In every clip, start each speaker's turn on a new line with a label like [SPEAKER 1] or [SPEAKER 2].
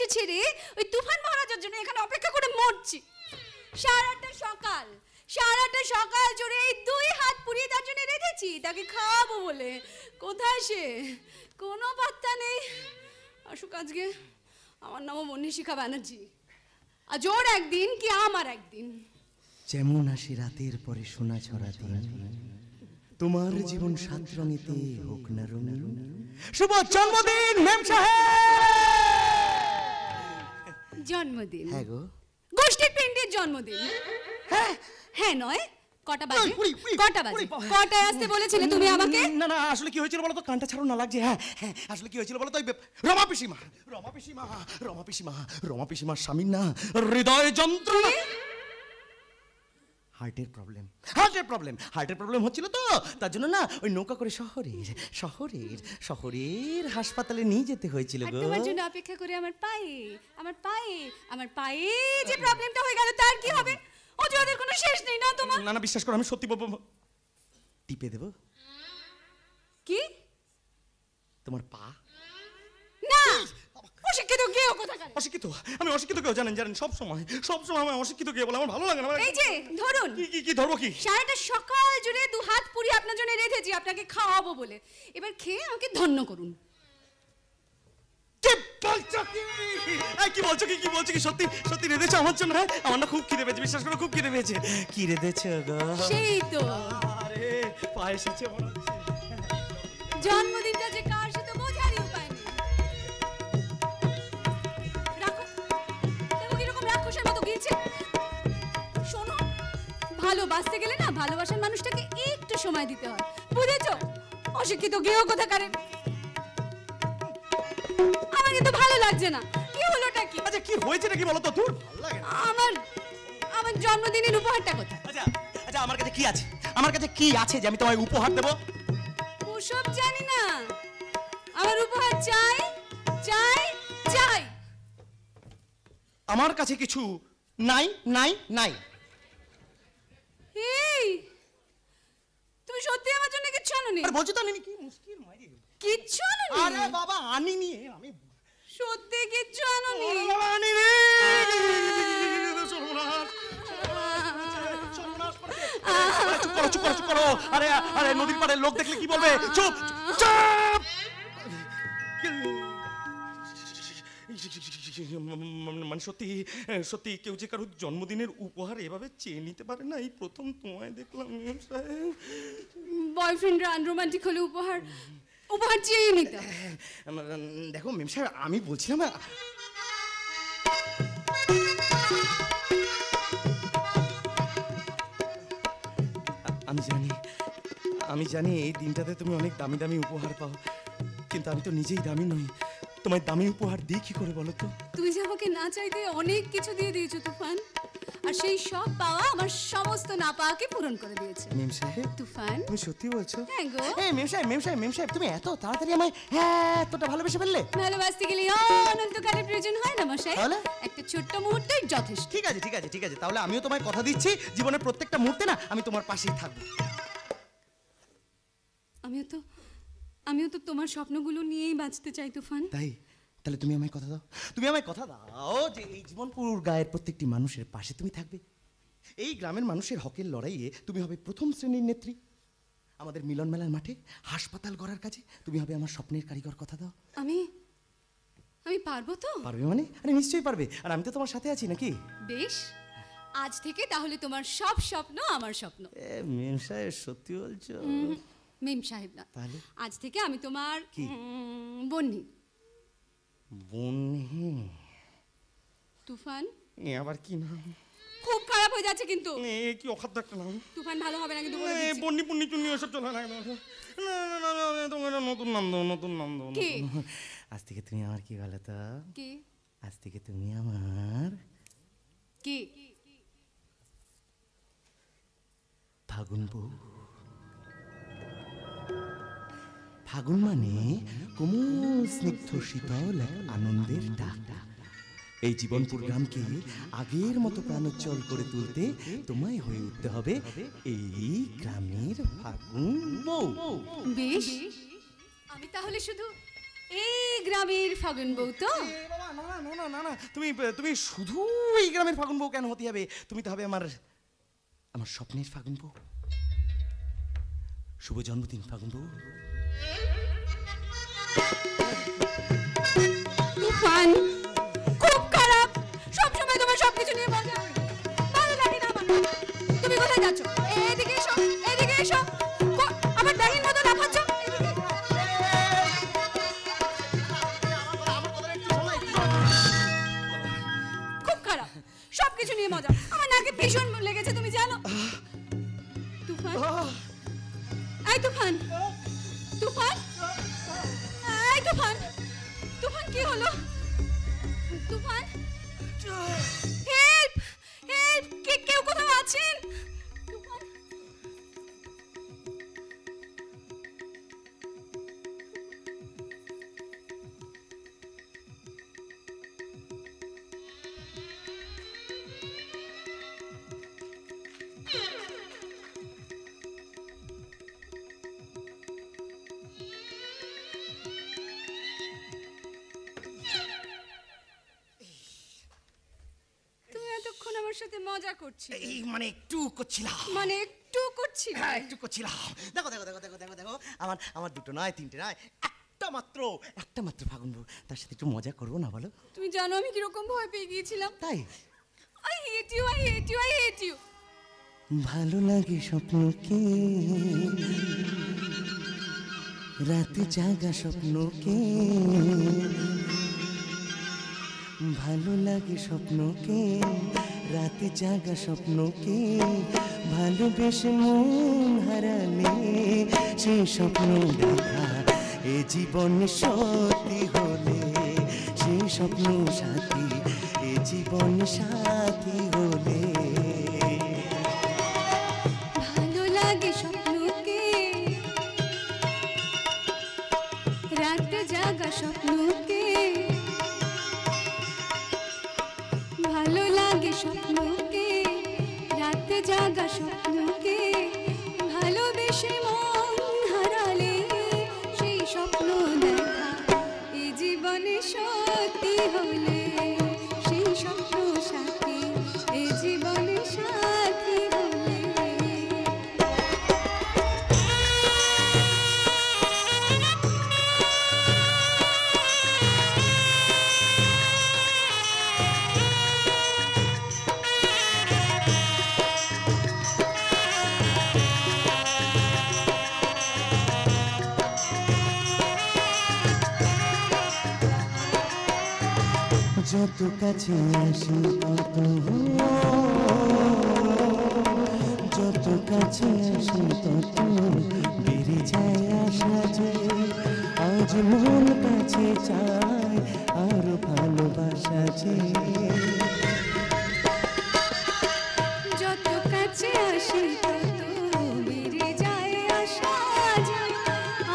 [SPEAKER 1] কিছু ছেড়ে ওই তুফান মহারাজের জন্য এখানে অপেক্ষা করে মরছি। সারাটা সকাল জুড়ে এই 2 হাত পুড়িয়ে তার জন্য রেখেছি, তাকে খাওয়াবো বলে। কোথায় সে? কোনো পাত্তা নেই। আসুক আজকে। আমার নামও মনীষিকা ব্যানার্জি। আজ ওর একদিন কি আমার একদিন।
[SPEAKER 2] যেমন আসে রাতের পরে সোনা ছড়া দিন, তোমার জীবন 7 রঙেতে হোক না রঙিন। শুভ জন্মদিন মেম সাহেব।
[SPEAKER 1] জন্মদিন?
[SPEAKER 2] হ্যাঁ গো,
[SPEAKER 1] গোষ্ঠীর পিণ্ডের জন্মদিন। হ্যাঁ নয়? কটা বাজে? কটায় আসতে বলেছিলে তুমি আমাকে?
[SPEAKER 2] না আসলে কি হয়েছিল বলো তো, কানটা ছাড়ো না লাগছে। হ্যাঁ আসলে কি হয়েছিল বলো তো, রমা পিসিমার স্বামীর না হৃদয় যন্ত্রণা, হার্টের প্রবলেম হচ্ছিল তো, তার জন্য না ওই নৌকা করে শহরের হাসপাতালে নিয়ে যেতে হয়েছিল গো।
[SPEAKER 1] তোমার জন্য অপেক্ষা করে আমার পায়ে যে প্রবলেমটা হয়ে গেল, তার কি হবে? ওদের কোনো শেষ নেই না তোমার?
[SPEAKER 2] না বিশ্বাস করো, আমি সত্যি বলবো। টিপে দেব?
[SPEAKER 1] কি
[SPEAKER 2] তোমার পা?
[SPEAKER 1] না, অশিক্ষিত কেউ কোথাকার।
[SPEAKER 2] আমি অশিক্ষিত কেউ জানেন সব সময় আমি অশিক্ষিত কেউ বলে আমার ভালো লাগে না।
[SPEAKER 1] এই যে ধরুন,
[SPEAKER 2] কি ধরবো? কি
[SPEAKER 1] সারাটা সকাল জুড়ে 2 হাত পুড়িয়ে আপনার জন্য রেখেছি আপনাকে খাওয়াবো বলে। এবার খেয়ে আমাকে ধন্য করুন।
[SPEAKER 2] কি বলছো কি সত্যি রেঁধেছো আমার জন্য? আমার না খুব খিদে পেয়েছে, বিশ্বাস করো খুব খিদে পেয়েছে। কি রেঁধেছো গো?
[SPEAKER 1] সেই তো
[SPEAKER 2] আরে পায়ে এসেছে মনে হচ্ছে।
[SPEAKER 1] জন্মদিনটা যে কার সাথে বোঝারই উপায় নেই। রাখো, তুমি কিরকম রাক্ষসের মতো গিয়েছে। শোনো, ভালোবাসতে গেলে না ভালোবাসার মানুষটাকে একটু সময় দিতে হয়, বুঝেছো? অশিক্ষিত গেও কোথাকারে। আমার কিন্তু ভালো লাগছে না। কি হলোটা কি?
[SPEAKER 2] আচ্ছা কি হয়েছে নাকি বলো তো? দূর ভালো লাগে না।
[SPEAKER 1] আমার জন্মদিনের উপহারটা কোথায়?
[SPEAKER 2] আচ্ছা আমার কাছে কি আছে যে আমি তোমায় উপহার দেব?
[SPEAKER 1] ওসব জানি না, আমার উপহার চাই।
[SPEAKER 2] আমার কাছে কিছু নাই।
[SPEAKER 1] এই, তুমি সত্যি আমার জন্য কিচ্ছু আনোনি?
[SPEAKER 2] আরে বলছো তো আনিনি, কি মুশকিল মাইরি।
[SPEAKER 1] কিচ্ছু আনোনি?
[SPEAKER 2] আরে বাবা আনিনি আমি।
[SPEAKER 1] সত্যি কিচ্ছু আনোনি?
[SPEAKER 2] আনিনি। চুপ করো। আরে নদীর পাড়ে লোক দেখলে কি বলবে? চুপ। মানে সত্যি কেউ যে কারোর জন্মদিনের উপহার এভাবে চেয়ে নিতে পারে না, এই প্রথম তোমায় দেখলাম।
[SPEAKER 1] বয়ফ্রেন্ডরা আনরোমান্টিক হলে উপহার চেয়ে নিতে।
[SPEAKER 2] দেখো মেম সাহেব, আমি বলছিলাম আমি জানি এই দিনটাতে তুমি অনেক দামি উপহার পাও, কিন্তু আমি তো নিজেই দামি নই। তোমায় দামি উপহার দিই কি করে বলো তো?
[SPEAKER 1] তুই যে আমাকে না চাইতে অনেক কিছু দিয়ে দিয়েছো তুফান, আর সেই সব পাওয়া আমার সমস্ত না পাওয়াকে পূরণ করে দিয়েছে।
[SPEAKER 2] মেম সাহেব
[SPEAKER 1] তুফান,
[SPEAKER 2] তুমি সত্যি বলছো?
[SPEAKER 1] হ্যাঁ গো।
[SPEAKER 2] মেম সাহেব তুমি এত তাড়াতাড়ি আমায় এতটা ভালোবেসে ফেললে?
[SPEAKER 1] ভালোবাসতে গেলে অনন্তকালের প্রয়োজন হয় না মশাই, একটা ছোট্ট মুহূর্তই যথেষ্ট।
[SPEAKER 2] ঠিক আছে, তাহলে আমিও তোমায় কথা দিচ্ছি, জীবনের প্রত্যেকটা মুহূর্তে না আমি তোমার পাশেই থাকবো।
[SPEAKER 1] আমিও তো তোমার স্বপ্নগুলো নিয়েই বাঁচতে চাই তুফান।
[SPEAKER 2] তাহলে তুমি আমায় কথা দাও যে এই জীবনপুর গায়ের প্রত্যেকটি মানুষের পাশে তুমি থাকবে। এই গ্রামের মানুষের হকের লড়াইয়ে তুমি হবে প্রথম শ্রেণীর নেত্রী। আমাদের মিলন মেলার মাঠে হাসপাতাল গড়ার কাজে তুমি হবে আমার স্বপ্নের কারিগর। কথা দাও।
[SPEAKER 1] আমি পারবো তো?
[SPEAKER 2] পারবে মানে? আরে নিশ্চয়ই পারবে, আর আমি তো তোমার সাথে আছি নাকি?
[SPEAKER 1] বেশ, আজ থেকে তাহলে তোমার সব স্বপ্ন আমার স্বপ্ন।
[SPEAKER 2] মেম সাহেব সত্যি বলছো?
[SPEAKER 1] মেম সাহেব না,
[SPEAKER 2] তাহলে
[SPEAKER 1] আজ থেকে আমি তোমার বন্নি। তুফান,
[SPEAKER 2] আবার কি নাম?
[SPEAKER 1] খুব খারাপ হয়ে যাচ্ছে কিন্তু।
[SPEAKER 2] কি অখাদ্য একটা নাম।
[SPEAKER 1] তুফান ভালো হবে না কিন্তু।
[SPEAKER 2] বন্নি পুন্নি চুন্নি ওসব চলে না। তোমার নতুন নাম দাও। আজ থেকে তুমি আমার কি বলো তো?
[SPEAKER 1] কি?
[SPEAKER 2] আজ থেকে তুমি আমার
[SPEAKER 1] কি?
[SPEAKER 2] ফাগুন বউ। ফাগুন মানে কোমল স্নিগ্ধ শীতল আনন্দের ডাক। এই জীবনপুর গ্রামকে আগের মতো প্রাণোজ্জ্বল করে তুলতে তোমায় হয়ে উঠতে হবে এই গ্রামের ফাগুন বউ।
[SPEAKER 1] বেশ, আমি তাহলে শুধু এই গ্রামের ফাগুন বউ তো?
[SPEAKER 2] বাবা না না না না না, তুমি তুমি শুধু এই গ্রামের ফাগুন বউ কেন হতে হবে? তুমি তো হবে আমার আমার স্বপ্নের ফাগুন বউ। শুভ জন্মদিন ফাগুন বউ।
[SPEAKER 1] তুফান খুব খারাপ, সবসময় তোমার সবকিছু নিয়ে মজা, ভালো লাগে না আমার। তুমি কোথায় যাচ্ছ? এদিকে এসো, এদিকে এসো। আবার ডাইনির মতো লাফাচ্ছ। খুব খারাপ, সবকিছু নিয়ে মজা। আমার নাকে ভীষণ লেগেছে, তুমি জানো? তুফান, এই তুফান, তুফান, এই তুফান, তুফান কি হলো? তুফান, হেল্প, হেল্প, কেউ কোথাও আছেন? তুফান, তুমি এতক্ষণ আমার সাথে মজা করছিলে?
[SPEAKER 2] এই মানে একটু করছিলাম,
[SPEAKER 1] মানে একটু করছিলে?
[SPEAKER 2] হ্যাঁ একটু করছিলাম। দেখো দেখো দেখো দেখো দেখো দেখো, আমার আমার দুটো নয়, তিনটে নয়, একটা মাত্র ফাগুন বউ। তার সাথে একটু মজা করবো না বলো?
[SPEAKER 1] তুমি জানো আমি কিরকম ভয় পেয়ে গিয়েছিলাম?
[SPEAKER 2] তাই?
[SPEAKER 1] I hate you, I hate you, I hate you.
[SPEAKER 2] ভালো লাগে স্বপ্নকে, রাতে জাগা স্বপ্নকে, ভালো লাগে স্বপ্নকে, রাতে জাগা স্বপ্নকে, ভালোবেসে মন হারালে সেই স্বপ্ন দেখা এ জীবন সত্যি হলে, সেই স্বপ্ন সাথী এ জীবন সাথী হলে।
[SPEAKER 1] ভালো লাগে স্বপ্নকে, রাতে জাগা স্বপ্নকে, ভালো লাগে স্বপ্নকে, রাতে জাগা স্বপ্নকে, ভালোবেসে মন হারালে সেই স্বপ্ন দেখা এ জীবনে সত্যি হলে, সেই স্বপ্ন সাথী এ জীবনে সাথী হলে।
[SPEAKER 2] যত কাছে আসি তত, যত কাছে আসি তত বেড়ে যায় আশা যে আজ মন কাছে চায় আরো ভালোবাসা যে।
[SPEAKER 1] যত কাছে আসি তত বেড়ে যায় আশা যে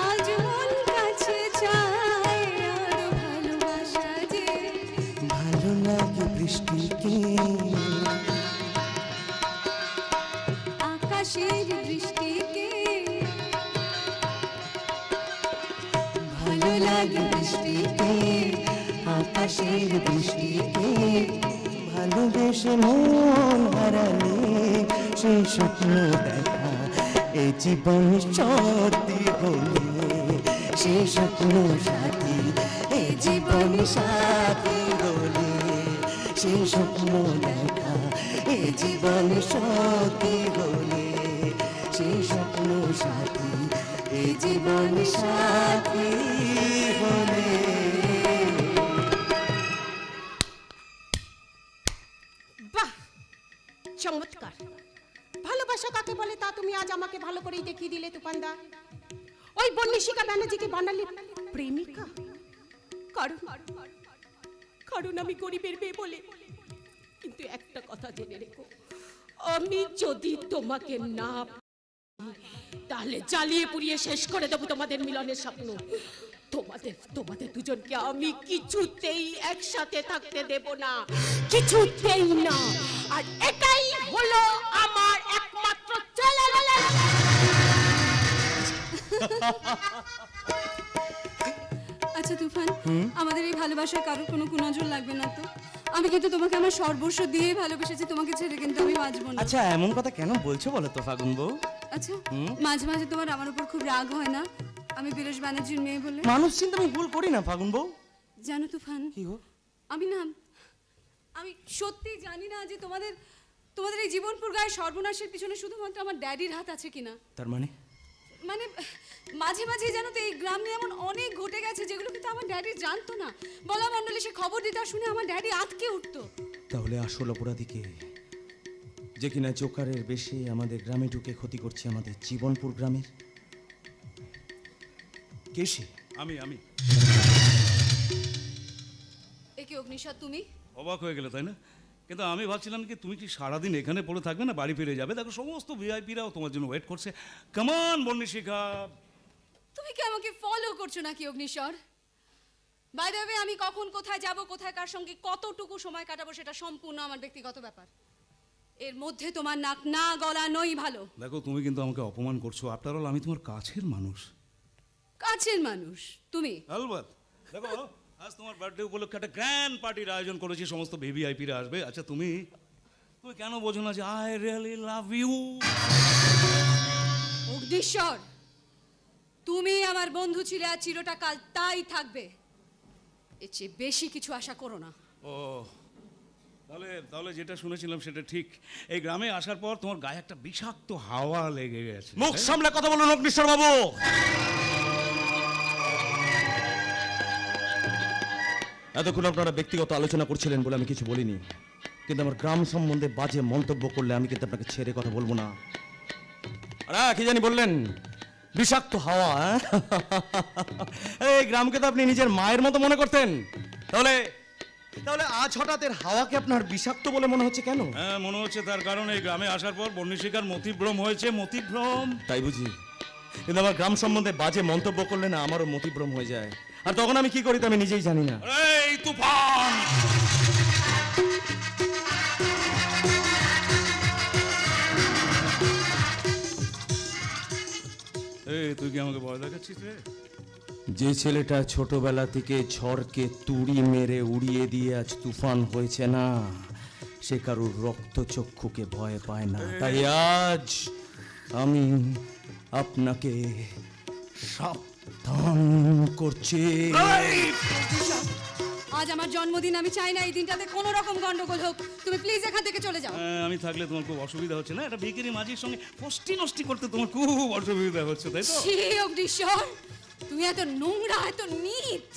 [SPEAKER 1] আজ মন কাছে চায় আরো ভালোবাসা যে।
[SPEAKER 2] ভালো লাগে বৃষ্টিকে,
[SPEAKER 1] আকাশের দৃষ্টিকে,
[SPEAKER 2] ভালো লাগে বৃষ্টিকে, আকাশের বৃষ্টিকে, ভালোবেসে মন হারালে সেই স্বপ্ন দেখা এ জীবন সত্যি হলে, সেই স্বপ্ন সাথী এ জীবন সাথী হলে, সেই স্বপ্ন দেখা এ জীবন সত্যি হলে, সেই স্বপ্ন সাথী এ জীবন সাথী হলে।
[SPEAKER 3] বাহ, চমৎকার! ভালোবাসা কাকে বলে তা তুমি আজ আমাকে ভালো করেই দেখিয়ে দিলে তুফানদা। ওই বন্নিশিকা ব্যানার্জিকে বানালি প্রেমিকা, কারণ আমি গরিবের মেয়ে বলে। কিন্তু একটা কথা জেনে রেখো, আমি যদি তোমাকে না পাই, তাহলে জ্বালিয়ে পুড়িয়ে শেষ করে দেবো তোমাদের মিলনের স্বপ্ন। তোমাদের দুজনকে আমি কিছুতেই একসাথে থাকতে দেব না, কিছুতেই না। আর এটাই হলো আমার একমাত্র চ্যালেঞ্জ।
[SPEAKER 1] আচ্ছা আচ্ছা তুফান, আমাদের এই ভালোবাসায় কারোর কোনো কুনজর লাগবে না তো? আমি কিন্তু তোমাকে আমার সর্বস্ব দিয়ে ভালোবেসেছি, তোমাকে ছেড়ে কিন্তু আমি বাঁচবো না।
[SPEAKER 2] আচ্ছা এমন কথা কেন বলছো বলো তো ফাগুন বউ?
[SPEAKER 1] আচ্ছা, মাঝে মাঝে তোমার আমার উপর খুব রাগ হয় না আমি বীরেশ ব্যানার্জির মেয়ে বলে?
[SPEAKER 2] মানুষ চিন্তা আমি ভুল করি না ফাগুন বউ।
[SPEAKER 1] জানো তুফান,
[SPEAKER 2] কি গো?
[SPEAKER 1] আমি সত্যি জানি না যে তোমাদের তোমাদের এই জীবনপুর গায়ে সর্বনাশের পিছনে শুধুমাত্র আমার ড্যাডির হাত আছে কিনা।
[SPEAKER 2] তার মানে?
[SPEAKER 1] মানে মাঝে মাঝে জানো তো এই গ্রাম নিয়ে এমন অনেক ঘটে গেছে যেগুলো কিন্তু আমার ড্যাডি জানতো না। বলা মণ্ডলে সে খবর দিতে শুনে আমার ড্যাডি আতকে উঠতো।
[SPEAKER 2] তাহলে আসল অপরাধীকে, যে কিনা জোকারের বেশি আমাদের গ্রামে ঢুকে ক্ষতি করছে আমাদের জীবনপুর গ্রামের, কে সে?
[SPEAKER 4] আমি
[SPEAKER 1] একে অগ্নিশাত তুমি?
[SPEAKER 4] অবাক হয়ে গেলে তাই না? কিন্তু আমি ভাবছিলাম কি তুমি কি সারাদিন এখানে পড়ে থাকবে না বাড়ি ফিরে যাবে? দেখো সমস্ত ভিআইপিরাও তোমার জন্য ওয়েট করছে। কামান বর্ণিশিখা।
[SPEAKER 1] তুমি কি আমাকে ফলো করছো নাকি অগ্নিশ্বর? বাই দ্য ওয়ে, আমি কখন কোথায় যাব, কোথায় কার সঙ্গে কতটুকু সময় কাটাবো সেটা সম্পূর্ণ আমার ব্যক্তিগত ব্যাপার। এর মধ্যে তোমার নাক না গলা নই ভালো।
[SPEAKER 4] দেখো তুমি কিন্তু আমাকে অপমান করছো। আফটার অল আমি তোমার কাছের মানুষ।
[SPEAKER 1] কাছের মানুষ তুমি?
[SPEAKER 4] আলবাত। দেখো আজ তোমার বার্থডে উপলক্ষে একটা গ্র্যান্ড পার্টির আয়োজন করেছি, সমস্ত ভিভিআইপিরা আসবে। আচ্ছা তুমি কেন বোঝো না যে I really love you?
[SPEAKER 1] Agniswar, তুমি আমার বন্ধু ছিলে আর চিরটাকাল তাই থাকবে। এর চেয়ে বেশি কিছু আশা করো না।
[SPEAKER 4] ও তাহলে যেটা শুনেছিলাম সেটা ঠিক। এই গ্রামে আসার পর তোমার গায়ে একটা বিষাক্ত হাওয়া লেগে গেছে।
[SPEAKER 2] মুখ সামলে কথা বলুন অগ্নিশ্বর বাবু। এতক্ষণ আপনারা ব্যক্তিগত আলোচনা করছিলেন বলে আমি কিছু বলিনি, কিন্তু আমার গ্রাম সম্বন্ধে বাজে মন্তব্য করলে আমি কিন্তু আপনাকে ছেড়ে কথা বলবো না। আরে কি জানি বললেন? বিষাক্ত হাওয়া? এই গ্রামকে তো আপনি নিজের মায়ের মতো মনে করতেন, তাহলে আজ হঠাৎ এর হাওয়াকে আপনার বিষাক্ত বলে মনে হচ্ছে কেন?
[SPEAKER 4] হ্যাঁ মনে হচ্ছে তার কারণ এই গ্রামে আসার পর বর্ণিশিকার মতিভ্রম হয়েছে। মতিভ্রম?
[SPEAKER 2] তাই বুঝি? কিন্তু আমার গ্রাম সম্বন্ধে বাজে মন্তব্য করলে না আমারও মতিভ্রম হয়ে যায়, আর তখন আমি কি করি তা আমি নিজেই জানি না।
[SPEAKER 4] এই তুফান! এই তুই কি আমাকে ভয় দেখাচ্ছিস রে?
[SPEAKER 2] যে ছেলেটা ছোটবেলা থেকে ঝড়কে তুড়ি মেরে উড়িয়ে দিয়ে আজ তুফান হয়েছে না, সে কারোর রক্তচক্ষুকে ভয় পায় না। তাই আজ আমি আপনাকে সাবধান করছি।
[SPEAKER 1] আজ আমার জন্মদিন, আমি চাই না এই দিনটাতে কোনো রকম গন্ডগোল হোক। তুমি প্লিজ এখান থেকে চলে যাও।
[SPEAKER 4] আমি থাকলে তোমার খুব অসুবিধা হচ্ছে না? একটা ভিখারি মাঝির সঙ্গে ফষ্টি নষ্টি করতে তোমার খুব অসুবিধা হচ্ছে, তাই তো?
[SPEAKER 1] ছি অগ্নিশ্বর, তুমি এত নোংরা, এত নীচ।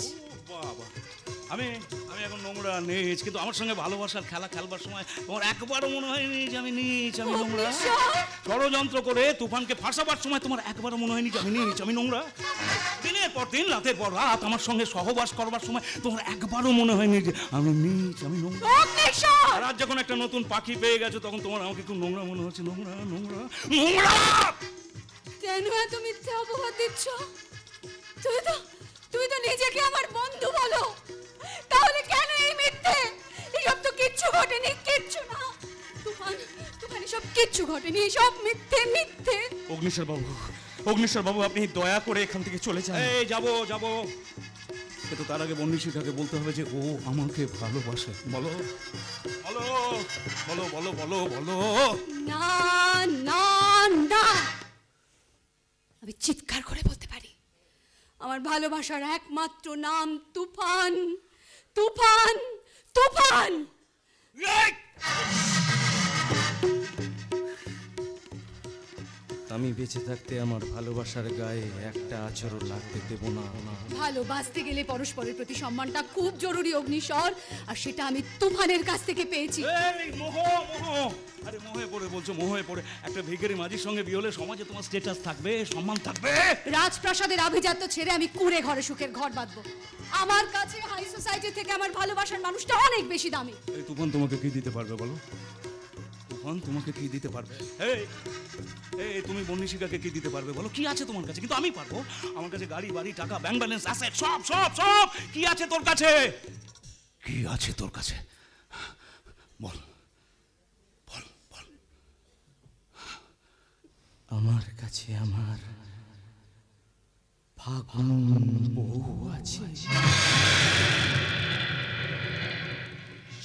[SPEAKER 4] বাবা, আমি এখন নোংরা নীচ, কিন্তু আমার সঙ্গে ভালোবাসার খেলা খেলবার সময় তোমার একবারও মনে হয়নি যে আমি নীচ, আমি নোংরা? ষড়যন্ত্র করে তুফানকে ফাঁসাবার সময় তোমার একবারও মনে হয়নি যে আমি নীচ, আমি নোংরা? দিনের পর দিন, রাতের পর রাত আমার সঙ্গে সহবাস করবার সময় তোমার একবারও মনে হয়নি যে আমি নীচ, আমি নোংরা? আর আজ যখন একটা নতুন পাখি পেয়ে গেছো তখন তোমার আমাকে খুব নোংরা মনে হচ্ছে। নোংরা নোংরা নোংরা!
[SPEAKER 1] কেন এত মিথ্যে অপবাদ দিচ্ছ? তুমি তো নিজেকে আমার বন্ধু বলো, তাহলে কেন এই মিথ্যে? এসব তো কিচ্ছু ঘটেনি, কিচ্ছু না। তুফান এসব কিচ্ছু ঘটেনি, সব মিথ্যে মিথ্যে।
[SPEAKER 2] অগ্নিশ্বর বাবু আপনি দয়া করে এখান থেকে চলে যান।
[SPEAKER 4] এই যাবো, কিন্তু তার আগে বর্ণিশিখাকে বলতে হবে যে ও আমাকে ভালোবাসে। বলো বলো বলো বলো বলো বলো।
[SPEAKER 1] না না না, আমি চিৎকার করে বলতে পারি, আমার ভালোবাসার একমাত্র নাম তুফান, তুফান, তুফান।
[SPEAKER 2] আমি বেঁচে থাকতে আমার ভালোবাসার গায়ে একটা আচরণ লাগতে দেব না।
[SPEAKER 1] ভালোবাসতে গেলে পরস্পরের প্রতি সম্মানটা খুব জরুরি অগ্নিশ্বর, আর সেটা আমি তুফানের কাছ থেকে পেয়েছি।
[SPEAKER 4] এই মোহ! আরে মোহে পড়ে বলছো, মোহে পড়ে? একটা ভিখারি মাঝির সঙ্গে বিয়ে হলে সমাজে তোমার স্ট্যাটাস থাকবে, সম্মান থাকবে।
[SPEAKER 1] রাজপ্রাসাদের আভিজাত্য ছেড়ে আমি কুঁড়ে ঘরে সুখের ঘর বাঁধবো। আমার কাছে হাই সোসাইটি থেকে আমার ভালোবাসার মানুষটা অনেক বেশি দামি।
[SPEAKER 4] এই তুফান তোমাকে কি দিতে পারবে বলো? তুফান তোমাকে কি দিতে পারবে? এই তুমি বর্ণিশিখাকে কি দিতে পারবে বলো? কি আছে তোমার কাছে? কিন্তু আমি পারবো। আমার কাছে গাড়ি বাড়ি টাকা ব্যাংক ব্যালেন্স অ্যাসেট সব সব সব। কি আছে তোর কাছে? কি আছে তোর কাছে? বল বল বল।
[SPEAKER 2] আমার কাছে আমার ফাগুন বউ আছে,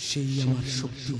[SPEAKER 2] সেই আমার শক্তি।